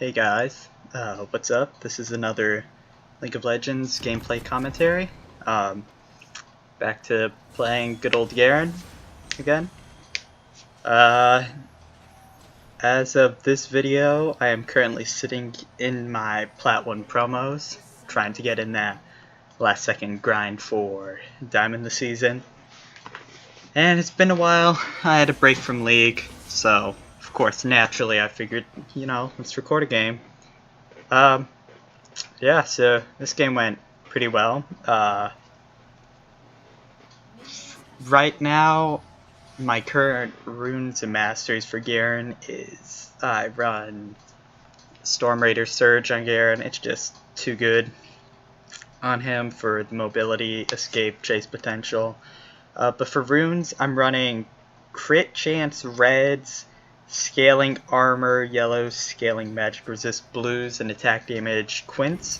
Hey guys, what's up? This is another League of Legends gameplay commentary. Back to playing good old Garen again. As of this video, I am currently sitting in my Plat 1 promos, trying to get in that last second grind for Diamond this season. And it's been a while. I had a break from League, so of course, naturally, I figured, let's record a game. Yeah, so this game went pretty well. Right now, my current runes and masteries for Garen is I run Storm Raider Surge on Garen. It's just too good on him for the mobility, escape, chase potential. But for runes, I'm running Crit Chance Reds, Scaling Armor Yellows, Scaling Magic Resist Blues, and Attack Damage Quints.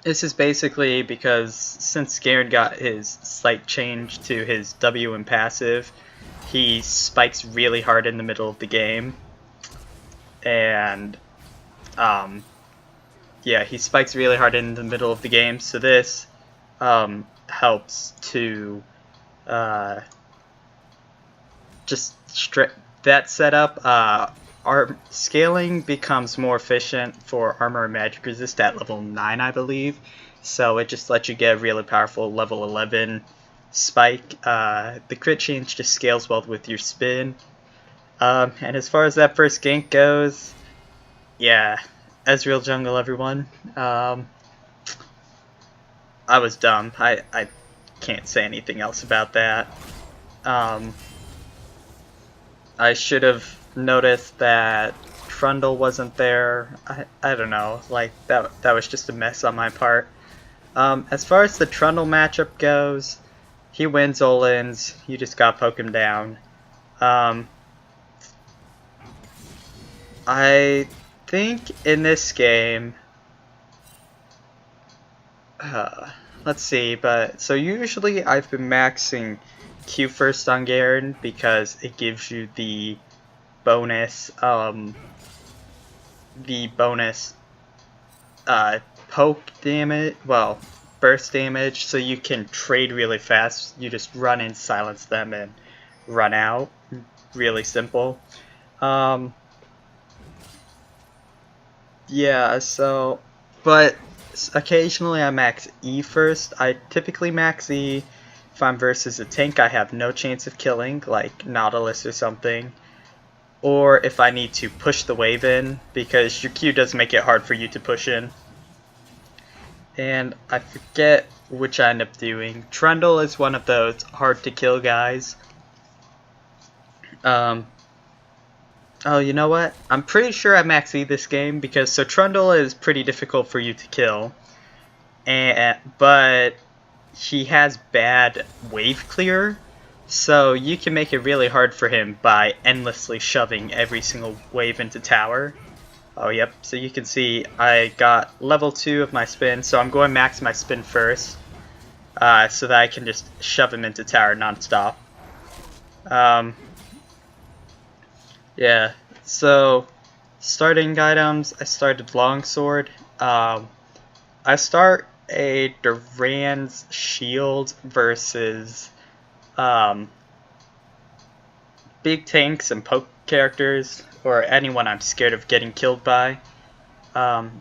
This is basically because since Garen got his slight change to his W and passive, he spikes really hard in the middle of the game. And, yeah, he spikes really hard in the middle of the game, so this helps to that setup. Our scaling becomes more efficient for armor and magic resist at level 9, I believe. So it just lets you get a really powerful level 11 spike. The crit change just scales well with your spin. And as far as that first gank goes, yeah, Ezreal jungle, everyone. I was dumb. I can't say anything else about that. I should have noticed that Trundle wasn't there. I don't know, like that was just a mess on my part. As far as the Trundle matchup goes, he wins Olins. You just gotta poke him down. I think in this game, let's see, but so usually I've been maxing Q first on Garen because it gives you the bonus poke damage, well, burst damage, so you can trade really fast. You just run in, silence them, and run out. Really simple. Yeah, so, but occasionally I max E first. I typically max E if I'm versus a tank I have no chance of killing, like Nautilus or something. Or if I need to push the wave in, because your Q does make it hard for you to push in. And I forget which I end up doing. Trundle is one of those hard to kill guys. Oh, you know what? I'm pretty sure I max E this game, because so Trundle is pretty difficult for you to kill. But he has bad wave clear, so you can make it really hard for him by endlessly shoving every single wave into tower. Oh, yep, so you can see I got level 2 of my spin, so I'm going max my spin first, so that I can just shove him into tower non-stop. Yeah, so starting items, I started longsword. I start a Duran's shield versus big tanks and poke characters, or anyone I'm scared of getting killed by. And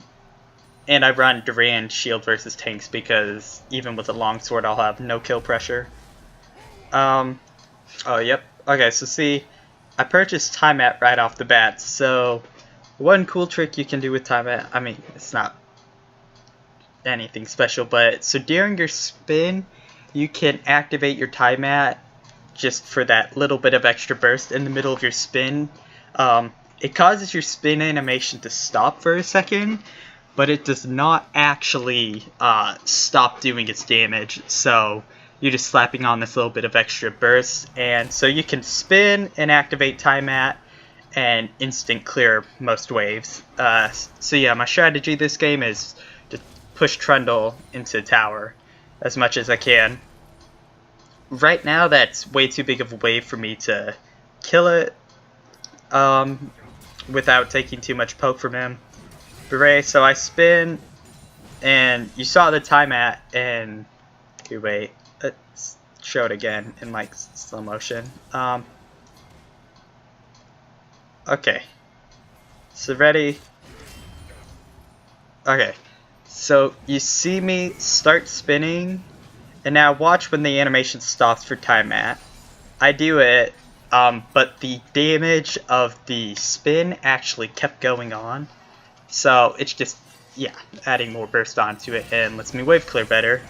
I run Duran shield versus tanks because even with a longsword I'll have no kill pressure. Oh yep, okay, so see, I purchased Time At right off the bat, so one cool trick you can do with Time At, I mean, it's not anything special, but so during your spin you can activate your Time At just for that little bit of extra burst in the middle of your spin. It causes your spin animation to stop for a second, but it does not actually stop doing its damage, so you're just slapping on this little bit of extra burst, and so you can spin and activate Time At and instant clear most waves. So yeah, my strategy this game is to push Trundle into tower as much as I can. Right now that's way too big of a wave for me to kill it. without taking too much poke from him. Beret, so I spin, and you saw the time at, and here, wait, let's show it again in like slow motion. Okay, so ready. Okay, so you see me start spinning, and now watch when the animation stops for time at. I do it, but the damage of the spin actually kept going on. So it's just, yeah, adding more burst onto it and lets me wave clear better.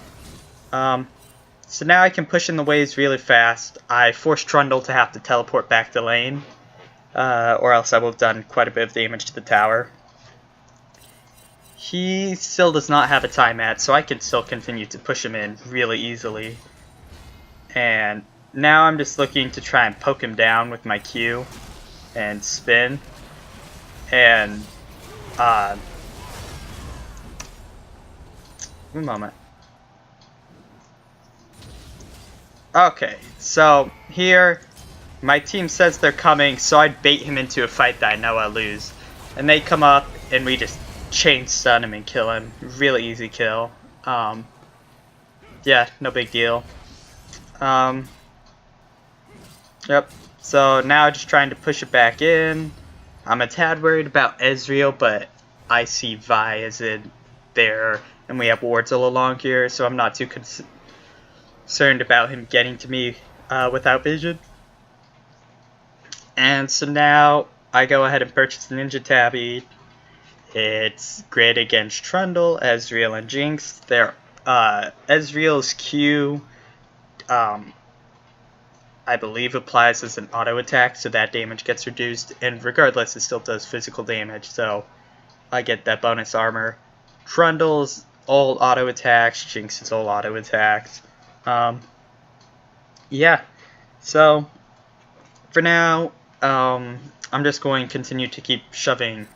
So now I can push in the waves really fast. I force Trundle to have to teleport back to lane, or else I will have done quite a bit of damage to the tower. He still does not have a time at, so I can still continue to push him in really easily. And now I'm just looking to try and poke him down with my Q and spin. And, one moment. Okay, so here, my team says they're coming, so I bait him into a fight that I know I'll lose. And they come up, and we just chain stun him and kill him. Really easy kill. Yeah, no big deal. Yep, so now just trying to push it back in. I'm a tad worried about Ezreal, but I see Vi as in there, and we have wards all along here, so I'm not too concerned about him getting to me without vision. And so now I go ahead and purchase the Ninja Tabby. It's great against Trundle, Ezreal, and Jinx. Ezreal's Q, I believe, applies as an auto attack, so that damage gets reduced, and regardless, it still does physical damage, so I get that bonus armor. Trundle's all auto attacks, Jinx's all auto attacks. Yeah, so for now, I'm just going to continue to keep shoving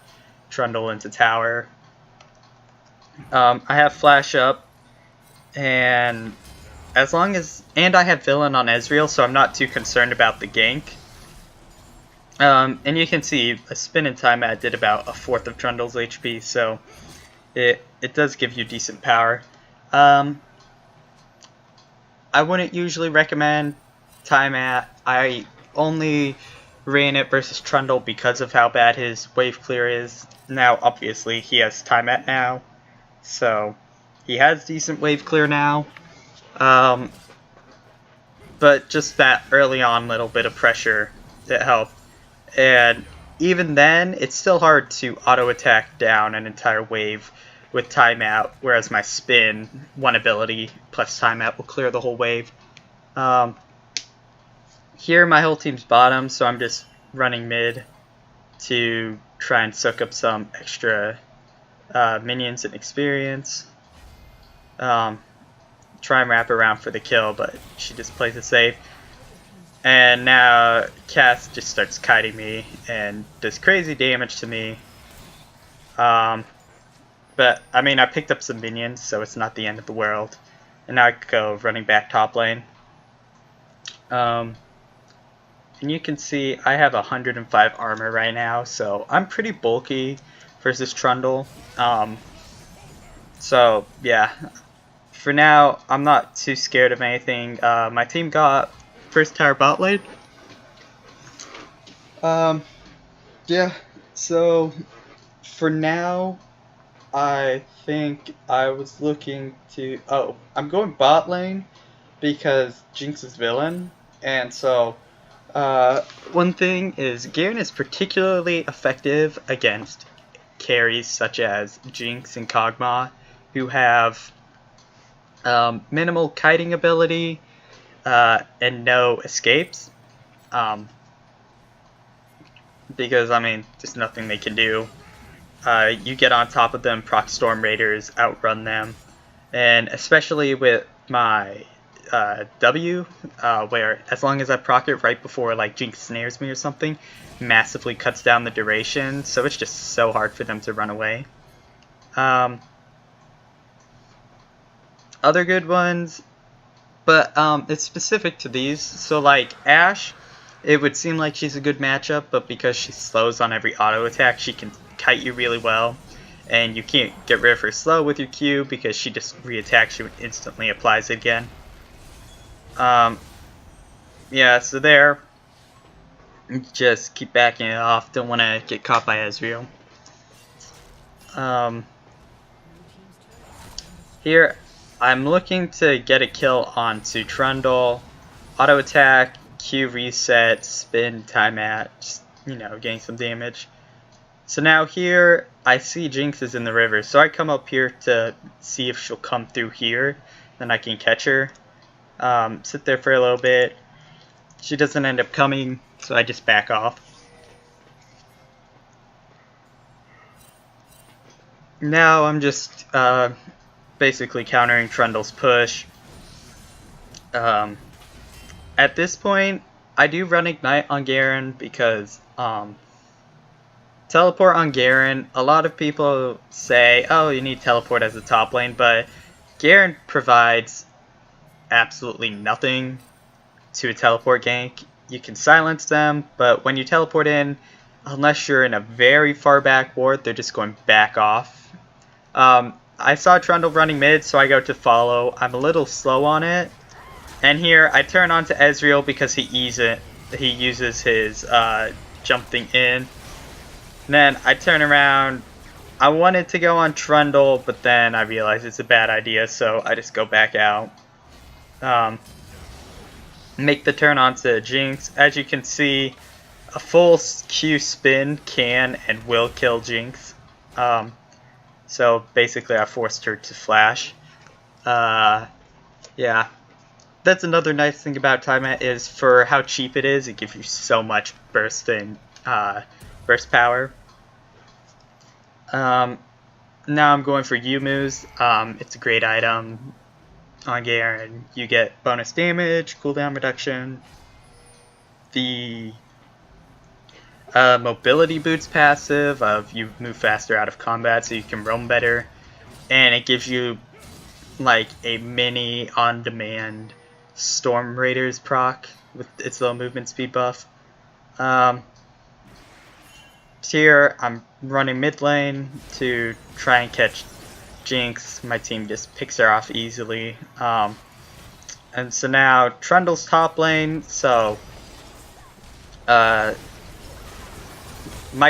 Trundle into tower. I have flash up, and as long as, and I have villain on Ezreal, so I'm not too concerned about the gank. And you can see a spin in time at did about a fourth of Trundle's HP, so it does give you decent power. I wouldn't usually recommend time at. I only ran it versus Trundle because of how bad his wave clear is. Now, obviously, he has time at now, so he has decent wave clear now. But just that early on little bit of pressure that helped. And even then, it's still hard to auto attack down an entire wave with timeout, whereas my spin, one ability plus timeout will clear the whole wave. Here my whole team's bottom, so I'm just running mid to try and soak up some extra minions and experience. Try and wrap around for the kill, but she just plays it safe. And now Cass just starts kiting me and does crazy damage to me. But I mean, I picked up some minions, so it's not the end of the world. And now I go running back top lane. And you can see I have 105 armor right now, so I'm pretty bulky versus Trundle. So yeah, for now I'm not too scared of anything. My team got first tower bot lane. Yeah, so for now I think I was looking to, I'm going bot lane because Jinx is villain, and so one thing is Garen is particularly effective against carries such as Jinx and Kog'Maw, who have minimal kiting ability and no escapes, because I mean there's nothing they can do. You get on top of them, proc Storm Raiders, outrun them, and especially with my W, where as long as I proc it right before like Jinx snares me or something, massively cuts down the duration, so it's just so hard for them to run away. Other good ones, but it's specific to these, so like Ashe, it would seem like she's a good matchup, but because she slows on every auto attack, she can kite you really well. And you can't get rid of her slow with your Q because she just re-attacks you and instantly applies it again. Yeah, so there. Just keep backing it off. Don't want to get caught by Ezreal. Here, I'm looking to get a kill onto Trundle. Auto attack, Q reset, spin, time at, just, you know, getting some damage. So now here, I see Jinx is in the river, so I come up here to see if she'll come through here, then I can catch her. Sit there for a little bit. She doesn't end up coming, so I just back off. Now I'm just basically countering Trundle's push. At this point, I do run Ignite on Garen because teleport on Garen, a lot of people say, oh, you need teleport as a top lane, but Garen provides absolutely nothing to a teleport gank. You can silence them, but when you teleport in, unless you're in a very far back ward, they're just going back off. I saw Trundle running mid, so I go to follow. I'm a little slow on it. And here, I turn on to Ezreal because he uses his jump thing in. And then I turn around. I wanted to go on Trundle, but then I realized it's a bad idea, so I just go back out. Make the turn onto Jinx. As you can see, a full Q spin can and will kill Jinx. So basically I forced her to flash. Yeah. That's another nice thing about time at is for how cheap it is, it gives you so much burst and burst power. Now I'm going for Yumu's. It's a great item on Garen. You get bonus damage, cooldown reduction, the mobility boots passive of you move faster out of combat so you can roam better, and it gives you like a mini on-demand Storm Raiders proc with its low movement speed buff. Here I'm running mid lane to try and catch Jinx. My team just picks her off easily. And so now Trundle's top lane, so my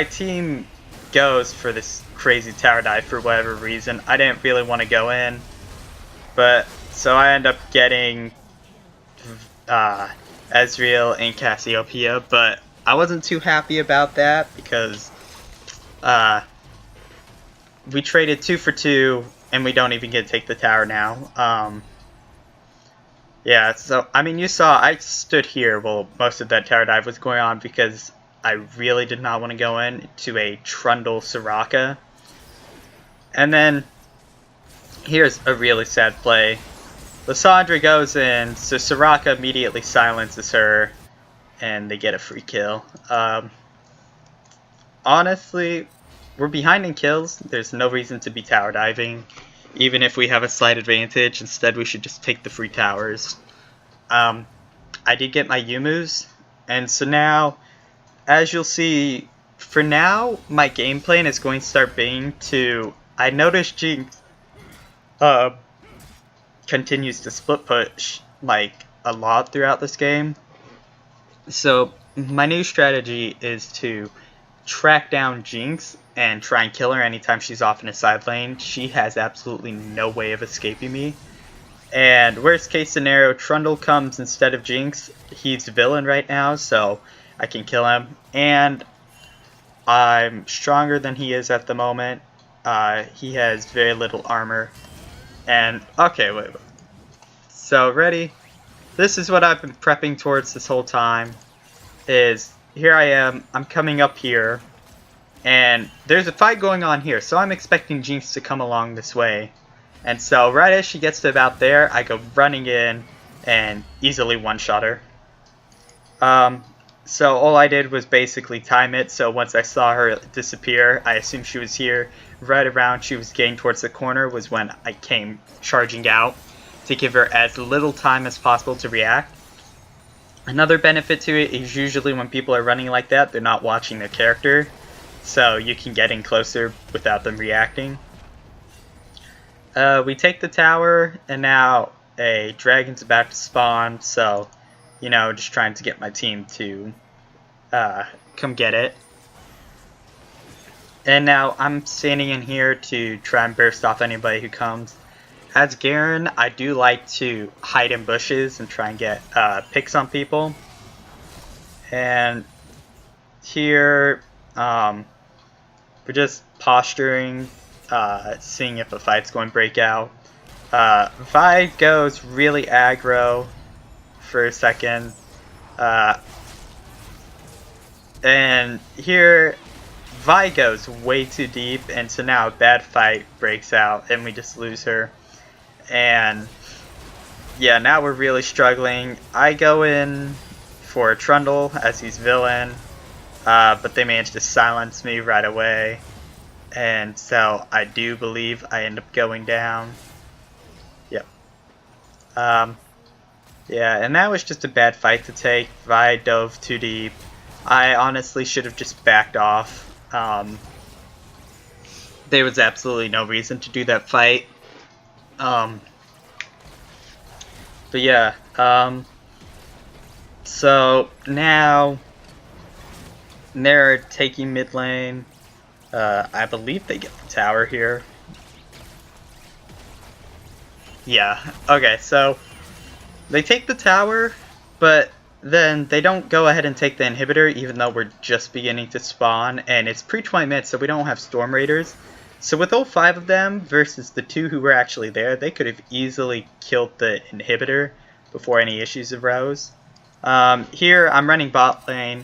team goes for this crazy tower dive for whatever reason. I didn't really want to go in, but so I end up getting Ezreal and Cassiopeia, but I wasn't too happy about that because we traded 2 for 2 and we don't even get to take the tower now. Yeah, so I mean, you saw I stood here while most of that tower dive was going on because I really did not want to go in to a Trundle Soraka. And then here's a really sad play. Lissandra goes in, so Soraka immediately silences her, and they get a free kill. Honestly, we're behind in kills. There's no reason to be tower diving. Even if we have a slight advantage, instead we should just take the free towers. I did get my Yumu's, and so now, as you'll see, for now, my game plan is going to start being to... I noticed Jinx continues to split push like a lot throughout this game. So my new strategy is to track down Jinx and try and kill her anytime she's off in a side lane. She has absolutely no way of escaping me. And worst case scenario, Trundle comes instead of Jinx. He's the villain right now, so I can kill him. And I'm stronger than he is at the moment. He has very little armor. And, okay, wait. So, ready? This is what I've been prepping towards this whole time. Is, here I am, I'm coming up here. And there's a fight going on here, so I'm expecting Jinx to come along this way. And so, right as she gets to about there, I go running in and easily one-shot her. So all I did was basically time it, so once I saw her disappear, I assumed she was here. Right around she was getting towards the corner was when I came charging out to give her as little time as possible to react. Another benefit to it is usually when people are running like that, they're not watching their character, so you can get in closer without them reacting. We take the tower, and now a dragon's about to spawn, so, you know, just trying to get my team to come get it. And now I'm standing in here to try and burst off anybody who comes. As Garen, I do like to hide in bushes and try and get picks on people. And here, we're just posturing, seeing if a fight's going to break out. Vi goes really aggro for a second. And here, Vi goes way too deep, and so now a bad fight breaks out, and we just lose her. And yeah, now we're really struggling. I go in for a Trundle as he's villain, but they managed to silence me right away, and so I do believe I end up going down. Yep. Yeah, and that was just a bad fight to take. Vi dove too deep. I honestly should have just backed off. There was absolutely no reason to do that fight. But yeah, so now they're taking mid lane. I believe they get the tower here. Yeah, okay, so they take the tower, but then they don't go ahead and take the inhibitor, even though we're just beginning to spawn, and it's pre-20 minutes, so we don't have Storm Raiders. So with all 5 of them versus the 2 who were actually there, they could have easily killed the inhibitor before any issues arose. Here I'm running bot lane,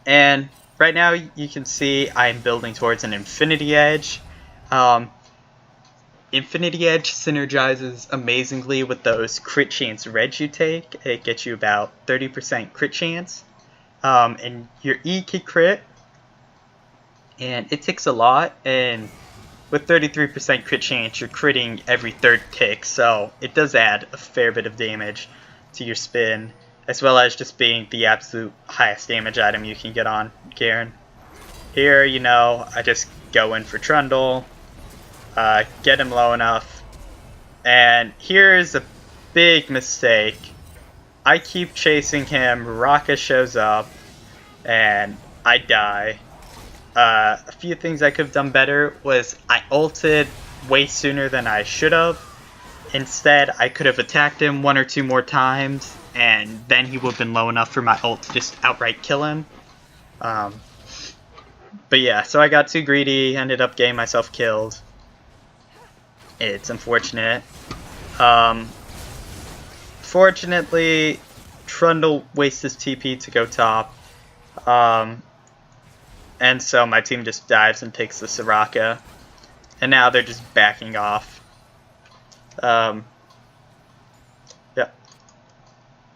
and right now you can see I'm building towards an Infinity Edge. Infinity Edge synergizes amazingly with those crit chance reds you take. It gets you about 30% crit chance, and your E can crit, and it ticks a lot, and with 33% crit chance, you're critting every 3rd tick, so it does add a fair bit of damage to your spin, as well as just being the absolute highest damage item you can get on Garen. Here, you know, I just go in for Trundle, get him low enough, and here's a big mistake. I keep chasing him, Raka shows up, and I die. A few things I could have done better was I ulted way sooner than I should have. Instead, I could have attacked him 1 or 2 more times, and then he would have been low enough for my ult to just outright kill him. But yeah, so I got too greedy, ended up getting myself killed. It's unfortunate. Fortunately, Trundle wastes his TP to go top. And so my team just dives and takes the Soraka. And now they're just backing off. Yeah.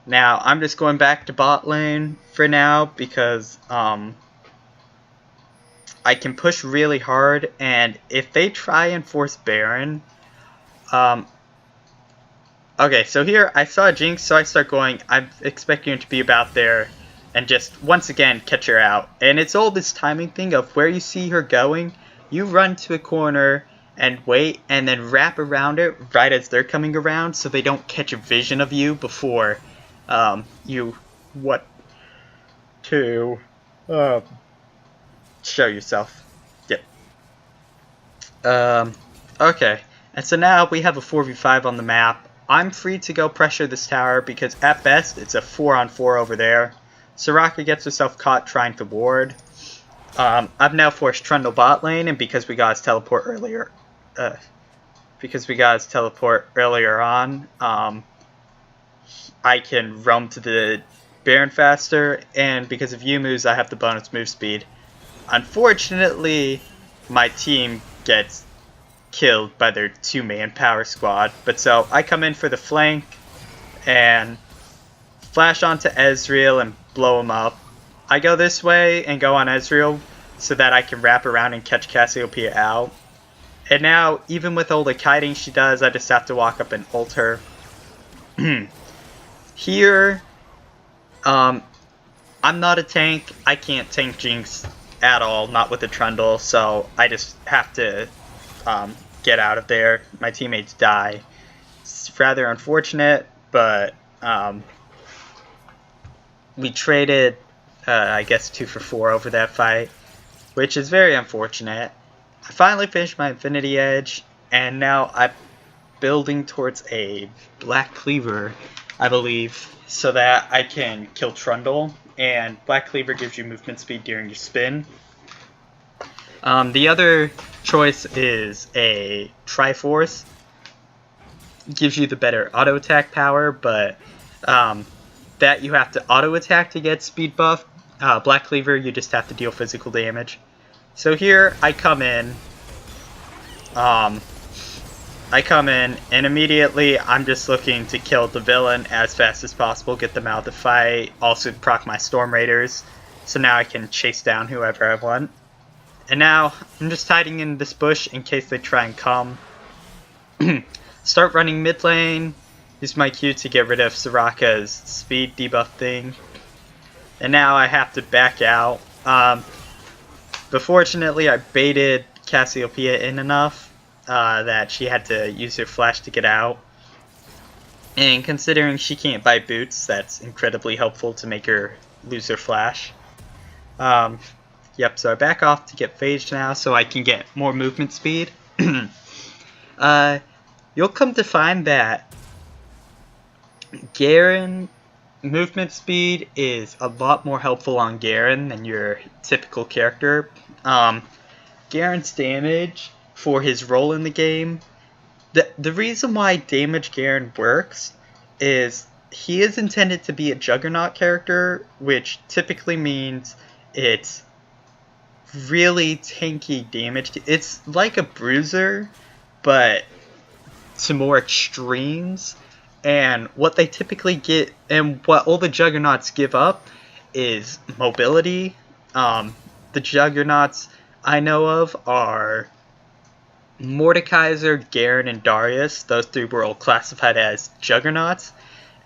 Now, I'm just going back to bot lane for now because I can push really hard, and if they try and force Baron... okay, so here I saw Jinx, so I start going, I'm expecting her to be about there, and just once again catch her out. And it's all this timing thing of where you see her going, you run to a corner and wait, and then wrap around it right as they're coming around, so they don't catch a vision of you before you show yourself. Yep. Okay, and so now we have a 4v5 on the map. I'm free to go pressure this tower because at best it's a 4-on-4 over there. Soraka gets herself caught trying to ward. I've now forced Trundle bot lane, and because we got his teleport earlier, on, I can roam to the Baron faster, and because of Yumu's, I have the bonus move speed. Unfortunately, my team gets killed by their 2-man power squad, but so I come in for the flank and flash onto Ezreal and blow him up. I go this way and go on Ezreal so that I can wrap around and catch Cassiopeia out. And now, even with all the kiting she does, I just have to walk up and ult her. Here, Um, I'm not a tank. I can't tank Jinx at all, not with a Trundle, so I just have to get out of there. My teammates die. It's rather unfortunate, but we traded, I guess, 2 for 4 over that fight, which is very unfortunate. I finally finished my Infinity Edge, and now I'm building towards a Black Cleaver, I believe, so that I can kill Trundle, and Black Cleaver gives you movement speed during your spin. The other choice is a Triforce. Gives you the better auto attack power, but that you have to auto attack to get speed buff. Black Cleaver, you just have to deal physical damage. So here I come in. And immediately I'm just looking to kill the villain as fast as possible, get them out of the fight, also proc my Storm Raiders, so now I can chase down whoever I want. And now I'm just hiding in this bush in case they try and come. Start running mid lane, use my Q to get rid of Soraka's speed debuff thing. And now I have to back out. But fortunately I baited Cassiopeia in enough that she had to use her flash to get out. And considering she can't buy boots, that's incredibly helpful to make her lose her flash. Yep, so I back off to get phased now so I can get more movement speed. You'll come to find that Garen movement speed is a lot more helpful on Garen than your typical character. Garen's damage for his role in the game, the reason why damage Garen works is he is intended to be a Juggernaut character, which typically means it's really tanky damage. It's like a Bruiser, but to more extremes. And what they typically get, and what all the Juggernauts give up, is mobility. The Juggernauts I know of are Mordekaiser, Garen, and Darius. Those 3 were all classified as Juggernauts.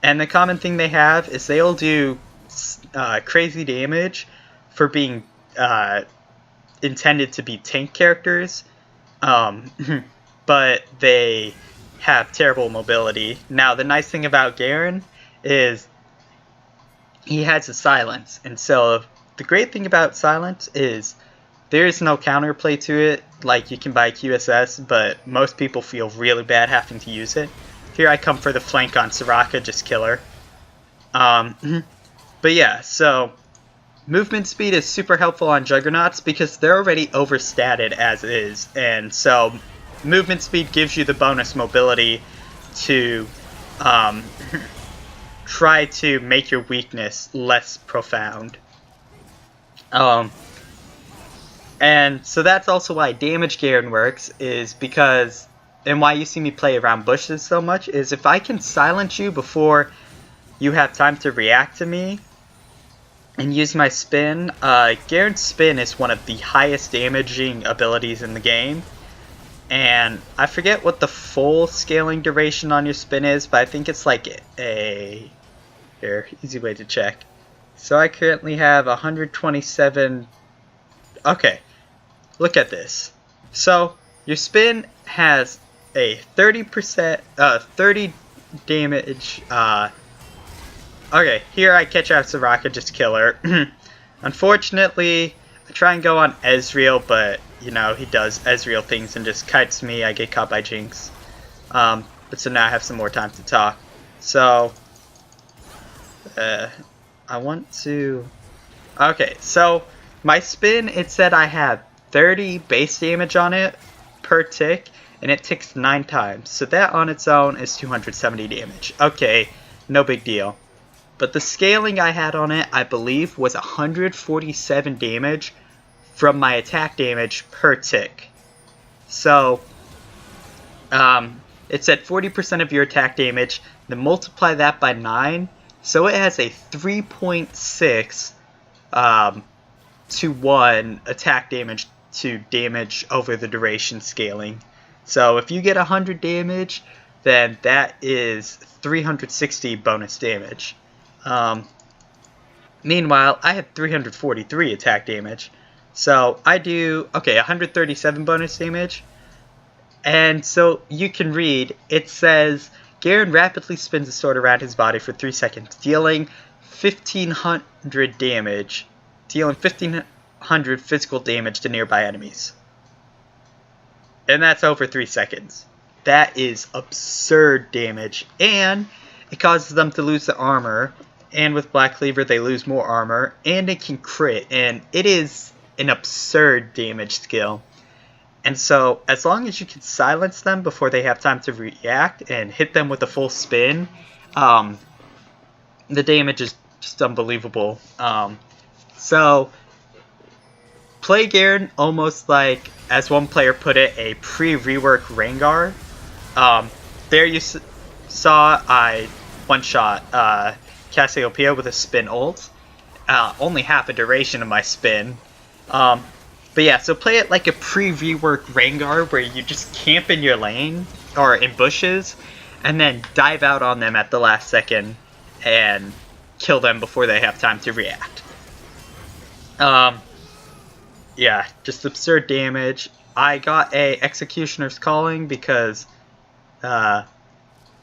And the common thing they have is they all do crazy damage for being intended to be tank characters. But they have terrible mobility. Now, the nice thing about Garen is he has a silence. And so the great thing about silence is there is no counterplay to it. Like, you can buy QSS, but most people feel really bad having to use it. Here I come for the flank on Soraka, just kill her. But yeah, so movement speed is super helpful on Juggernauts because they're already overstatted as is. And so movement speed gives you the bonus mobility to try to make your weakness less profound. And so that's also why damage Garen works, is because, and why you see me play around bushes so much, is if I can silence you before you have time to react to me and use my spin. Garen's spin is one of the highest damaging abilities in the game. And I forget what the full scaling duration on your spin is, but I think it's like a... Here, easy way to check. So I currently have 127... Okay, look at this. So your spin has a 30%, 30 damage. Okay, here I catch out Soraka, just kill her. Unfortunately, I try and go on Ezreal, but you know he does Ezreal things and just kites me. I get caught by Jinx. But so now I have some more time to talk. So I want to. Okay, so my spin, it said I have 30 base damage on it per tick, and it ticks 9 times. So that on its own is 270 damage. Okay, no big deal. But the scaling I had on it, I believe, was 147 damage from my attack damage per tick. So, it said 40% of your attack damage, then multiply that by 9. So it has a 3.6 to 1 attack damage to damage over the duration scaling. So if you get 100 damage, then that is 360 bonus damage. Meanwhile, I have 343 attack damage. So I do, okay, 137 bonus damage. And so you can read, it says, Garen rapidly spins a sword around his body for 3 seconds, dealing 1,500 damage. Dealing 1,500 physical damage to nearby enemies. And that's over 3 seconds. That is absurd damage. And it causes them to lose the armor. And with Black Cleaver, they lose more armor. And it can crit. And it is an absurd damage skill. And so, as long as you can silence them before they have time to react and hit them with a full spin, the damage is just unbelievable. So, play Garen almost like, as one player put it, a pre-rework Rengar. There you saw I one-shot Cassiopeia with a spin ult. Only half a duration of my spin. But yeah, so play it like a pre-rework Rengar where you just camp in your lane, or in bushes, and then dive out on them at the last second and kill them before they have time to react. Yeah, just absurd damage. I got a Executioner's Calling because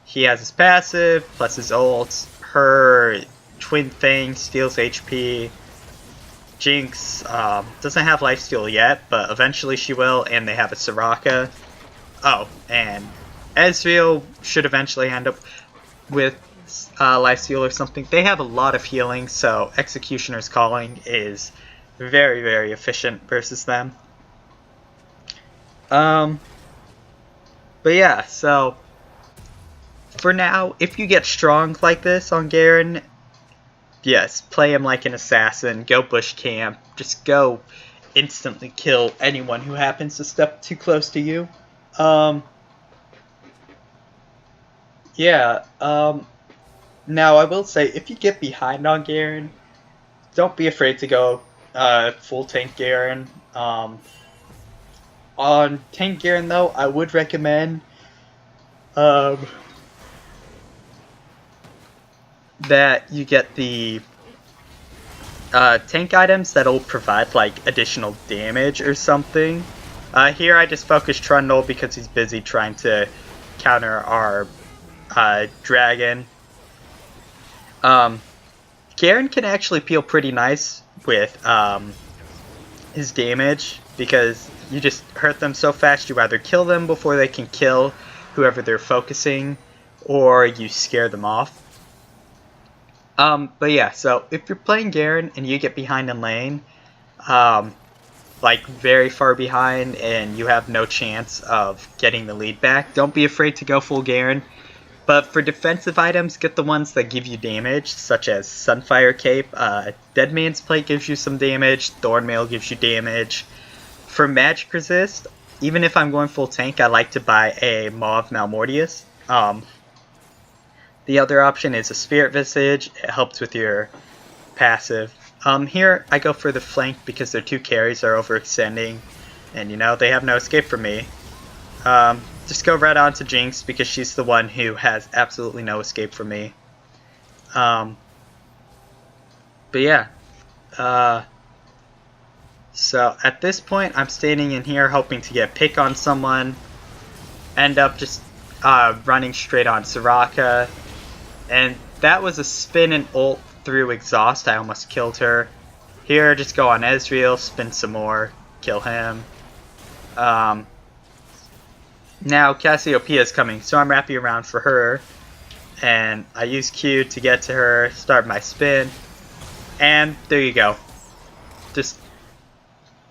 he has his passive, plus his ult. Her Twin Fang steals HP. Jinx doesn't have lifesteal yet, but eventually she will, and they have a Soraka. Oh, and Ezreal should eventually end up with lifesteal or something. They have a lot of healing, so Executioner's Calling is very, very efficient versus them. But yeah, so for now, if you get strong like this on Garen, yes, play him like an assassin, go bush camp, just go instantly kill anyone who happens to step too close to you. Now I will say, if you get behind on Garen, don't be afraid to go full tank Garen. On tank Garen though, I would recommend that you get the tank items that'll provide like additional damage or something. Here I just focus Trundle because he's busy trying to counter our dragon. Garen can actually peel pretty nice with his damage because you just hurt them so fast you either kill them before they can kill whoever they're focusing, or you scare them off. But yeah, so if you're playing Garen and you get behind in lane, like very far behind and you have no chance of getting the lead back, don't be afraid to go full Garen. But for defensive items, get the ones that give you damage, such as Sunfire Cape. Dead Man's Plate gives you some damage, Thornmail gives you damage. For magic resist, even if I'm going full tank, I like to buy a Maw of Malmortius. The other option is a Spirit Visage. It helps with your passive. Here I go for the flank because their two carries are overextending, and you know, they have no escape from me. Just go right on to Jinx because she's the one who has absolutely no escape from me. But yeah. So at this point, I'm standing in here hoping to get pick on someone. End up just running straight on Soraka. And that was a spin and ult through exhaust. I almost killed her. Here, just go on Ezreal, spin some more, kill him. Now Cassiopeia is coming, so I'm wrapping around for her. And I use Q to get to her, start my spin. And there you go. Just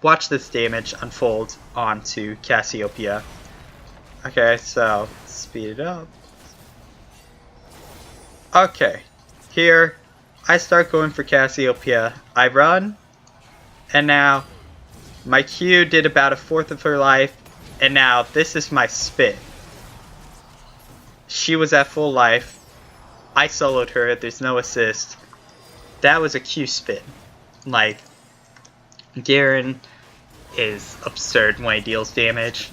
watch this damage unfold onto Cassiopeia. Okay, so speed it up. Okay, here I start going for Cassiopeia. I run, and now my Q did about a fourth of her life, and now this is my spin. She was at full life. I soloed her, there's no assist. That was a Q spin. Like, Garen is absurd when he deals damage.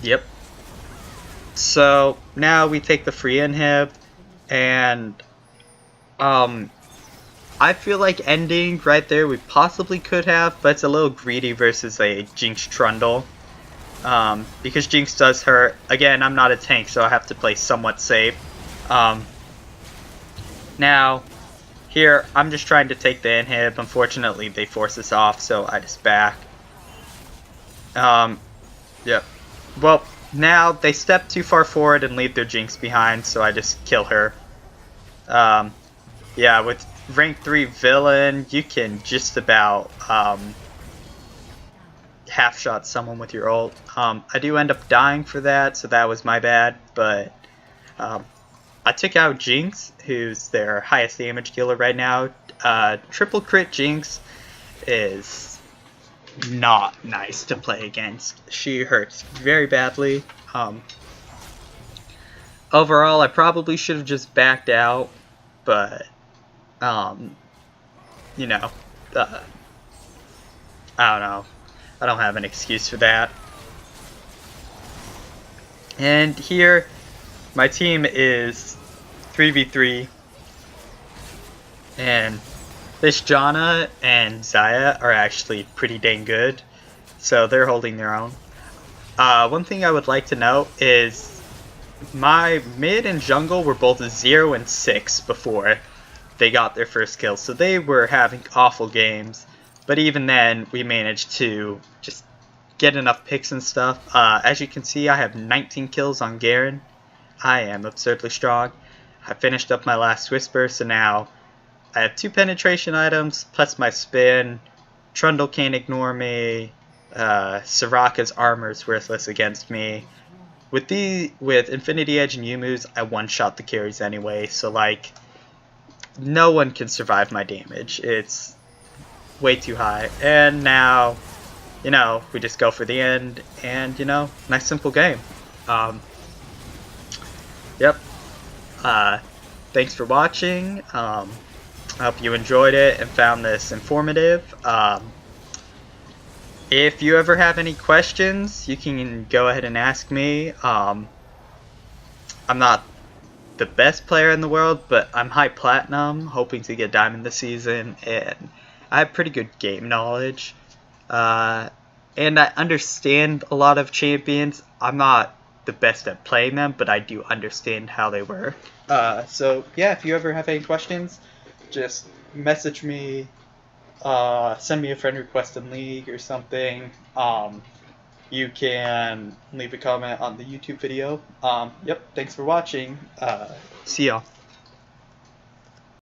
Yep. So now we take the free inhib, and I feel like ending right there we possibly could have, but it's a little greedy versus a Jinx Trundle. Because Jinx does hurt. Again, I'm not a tank, so I have to play somewhat safe. Now, here, I'm just trying to take the inhib. Unfortunately, they force us off, so I just back. Yep. Well, now they step too far forward and leave their Jinx behind, so I just kill her. Yeah, with rank 3 villain, you can just about half-shot someone with your ult. I do end up dying for that, so that was my bad, but I took out Jinx, who's their highest damage killer right now. Triple crit Jinx is not nice to play against. She hurts very badly. Overall, I probably should have just backed out, but you know, I don't know. I don't have an excuse for that. And here, my team is 3v3, and this Janna and Xayah are actually pretty dang good, so they're holding their own. One thing I would like to note is my mid and jungle were both 0 and 6 before they got their first kill, so they were having awful games. But even then, we managed to just get enough picks and stuff. As you can see, I have 19 kills on Garen. I am absurdly strong. I finished up my last Whisper, so now I have 2 penetration items, plus my spin. Trundle can't ignore me. Soraka's armor is worthless against me. With Infinity Edge and Yumu's, I one-shot the carries anyway, so like, no one can survive my damage. It's way too high. And now, you know, we just go for the end, and, you know, nice simple game. Yep. Thanks for watching. I hope you enjoyed it and found this informative. If you ever have any questions, you can go ahead and ask me. I'm not the best player in the world, but I'm high platinum, hoping to get diamond this season, and I have pretty good game knowledge. And I understand a lot of champions. I'm not the best at playing them, but I do understand how they work. So yeah, if you ever have any questions, just message me, send me a friend request in League or something. You can leave a comment on the YouTube video. Yep, thanks for watching. See y'all.